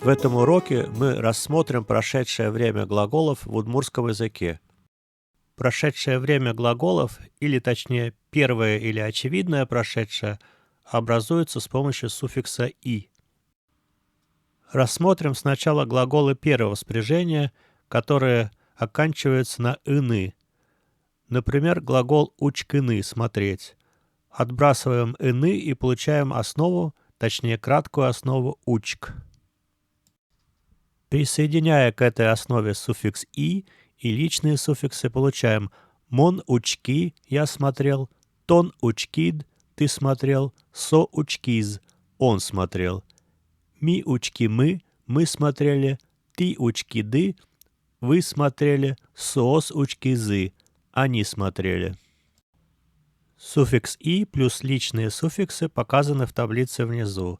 В этом уроке мы рассмотрим прошедшее время глаголов в удмуртском языке. Прошедшее время глаголов, или точнее первое или очевидное прошедшее, образуется с помощью суффикса «и». Рассмотрим сначала глаголы первого спряжения, которые оканчиваются на «ины». Например, глагол «учкины» — «смотреть». Отбрасываем «ины» и получаем основу, точнее краткую основу «учк». Присоединяя к этой основе суффикс «и» и личные суффиксы, получаем «мон учки» — «я смотрел», «тон учкид» — «ты смотрел», «со учкиз» — «он смотрел», «ми учки мы» — «мы смотрели», «ты учкиды» — «вы смотрели», «соос учкизы» — «они смотрели». Суффикс «и» плюс личные суффиксы показаны в таблице внизу.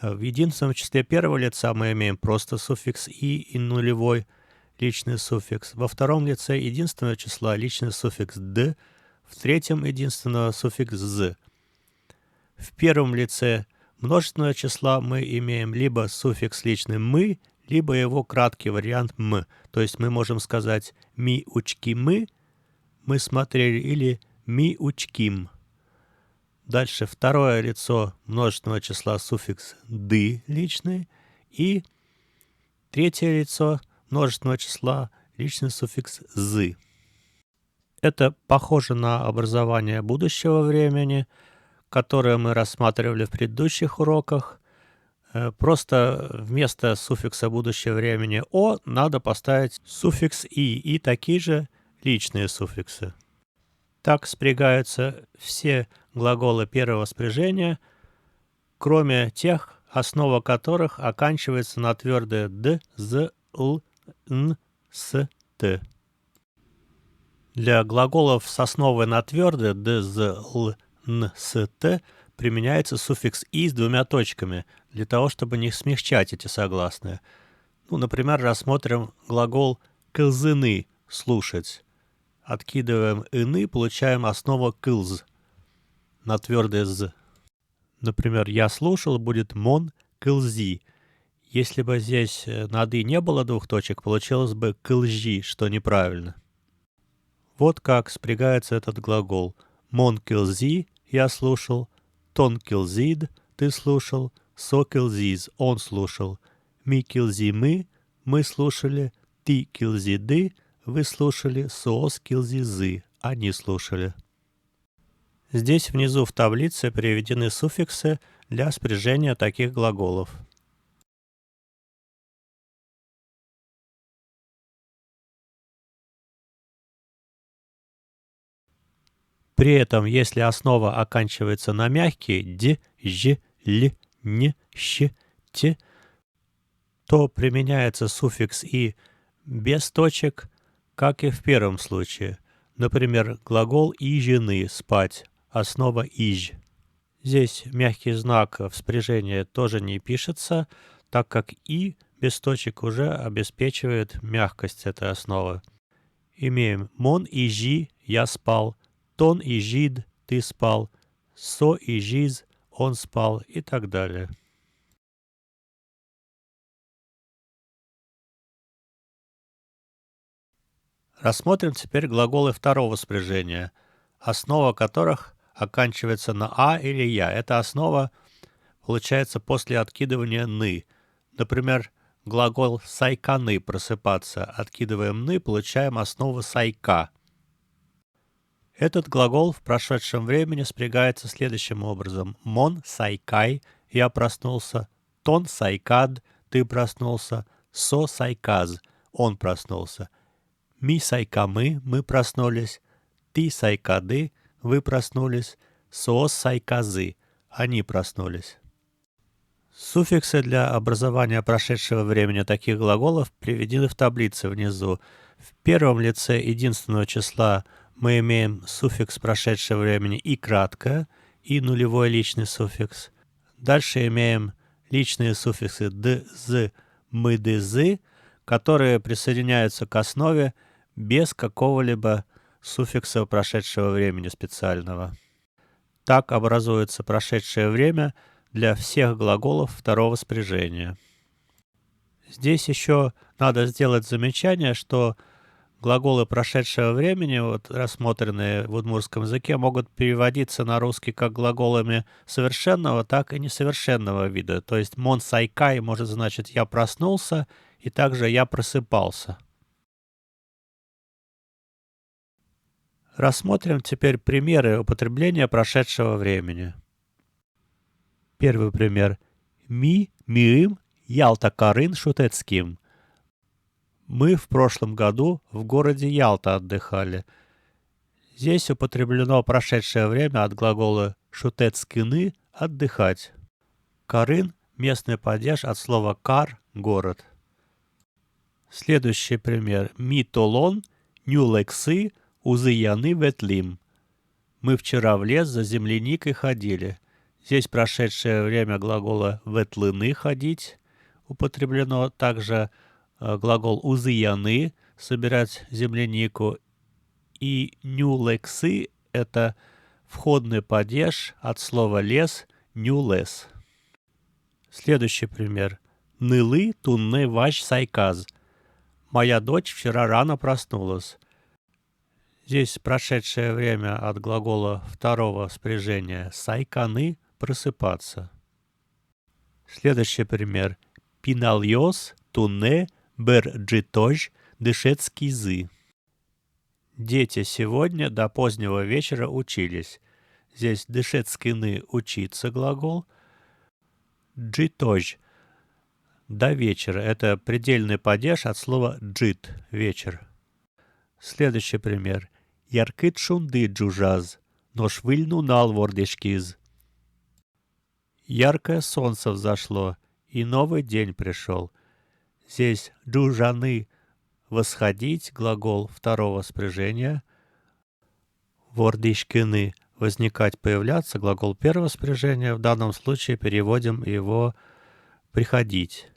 В единственном числе первого лица мы имеем просто суффикс «и» нулевой личный суффикс. Во втором лице единственного числа личный суффикс «д», в третьем единственного суффикс «з». В первом лице множественного числа мы имеем либо суффикс личный «мы», либо его краткий вариант «м». То есть мы можем сказать «ми учки мы» смотрели, или «ми учким». Дальше второе лицо множественного числа суффикс «ды» личный, и третье лицо множественного числа личный суффикс «зы». Это похоже на образование будущего времени, которое мы рассматривали в предыдущих уроках. Просто вместо суффикса будущего времени «о» надо поставить суффикс и такие же личные суффиксы. Так спрягаются все глаголы первого спряжения, кроме тех, основа которых оканчивается на твердое «д», «з», «л», «н», «с», «т». Для глаголов с основой на твердое «д», «з», «л», «н», «с», «т» применяется суффикс «и» с двумя точками, для того, чтобы не смягчать эти согласные. Например, рассмотрим глагол «кылзыны» — «слушать». Откидываем «ины», получаем основу «кылз» на твердое «з». Например, «я слушал» будет «мон кылзи». Если бы здесь над «и» не было двух точек, получилось бы «кылжи», что неправильно. Вот как спрягается этот глагол. «Мон кылзи» — «я слушал», «тон кылзид» — «ты слушал», «со кылзиз» — «он слушал», «ми кылзи мы» — «мы слушали», «ты кылзиды» — «вы слушали», «соос килзизы» — «они слушали». Здесь внизу в таблице приведены суффиксы для спряжения таких глаголов. При этом, если основа оканчивается на мягкие «д», «ж», «л», «н», «щ», «т», то применяется суффикс «и» без точек, как и в первом случае. Например, глагол «ижены» — «спать», основа «иж». Здесь мягкий знак в спряжении тоже не пишется, так как «и» без точек уже обеспечивает мягкость этой основы. Имеем «мон ижи» — «я спал», «тон ижид» — «ты спал», «со ижиз» — «он спал» и так далее. Рассмотрим теперь глаголы второго спряжения, основа которых оканчивается на «а» или «я». Эта основа получается после откидывания «ны». Например, глагол «сайканы» — «просыпаться». Откидываем «ны», получаем основу «сайка». Этот глагол в прошедшем времени спрягается следующим образом. «Мон сайкай» — «я проснулся», «тон сайкад» — «ты проснулся», «со сайказ» — «он проснулся», «ми сайкамы» — «мы проснулись», «ты сайкады» — «вы проснулись», «соос сайказы» — «они проснулись». Суффиксы для образования прошедшего времени таких глаголов приведены в таблице внизу. В первом лице единственного числа мы имеем суффикс прошедшего времени «и» краткое, и нулевой личный суффикс. Дальше имеем личные суффиксы «д», «з», «мы», «ды», «зы», которые присоединяются к основе без какого-либо суффикса прошедшего времени специального. Так образуется прошедшее время для всех глаголов второго спряжения. Здесь еще надо сделать замечание, что глаголы прошедшего времени, вот рассмотренные в удмуртском языке, могут переводиться на русский как глаголами совершенного, так и несовершенного вида. То есть «мон сайкай» может значить «я проснулся», и также «я просыпался». Рассмотрим теперь примеры употребления прошедшего времени. Первый пример. Ми миим Ялта Карын Шутецким. Мы в прошлом году в городе Ялта отдыхали. Здесь употреблено прошедшее время от глагола «шутецкины» — «отдыхать». Карын — местный падеж от слова «кар» — «город». Следующий пример. Ми толон нюлексы узыяны ветлим. Мы вчера в лес за земляникой ходили. Здесь прошедшее время глагола «ветлыны» — «ходить» употреблено. Также глагол «узыяны» — «собирать землянику». И «нюлексы» — это входный падеж от слова «лес» — «нюлес». Следующий пример. Нылы тунны ваш сайказ. Моя дочь вчера рано проснулась. Здесь прошедшее время от глагола второго спряжения сайканы — просыпаться. Следующий пример. Пинальос тунне берджитож дышецкизы. Дети сегодня до позднего вечера учились. Здесь дышецкины — учиться глагол. Джитож — до вечера. Это предельный падеж от слова джит — вечер. Следующий пример. Яркыт шунды джужаз, но швыльну нал вордишкиз. Яркое солнце взошло, и новый день пришел. Здесь джужаны — восходить, глагол второго спряжения. Вордишкины — возникать, появляться, глагол первого спряжения. В данном случае переводим его приходить.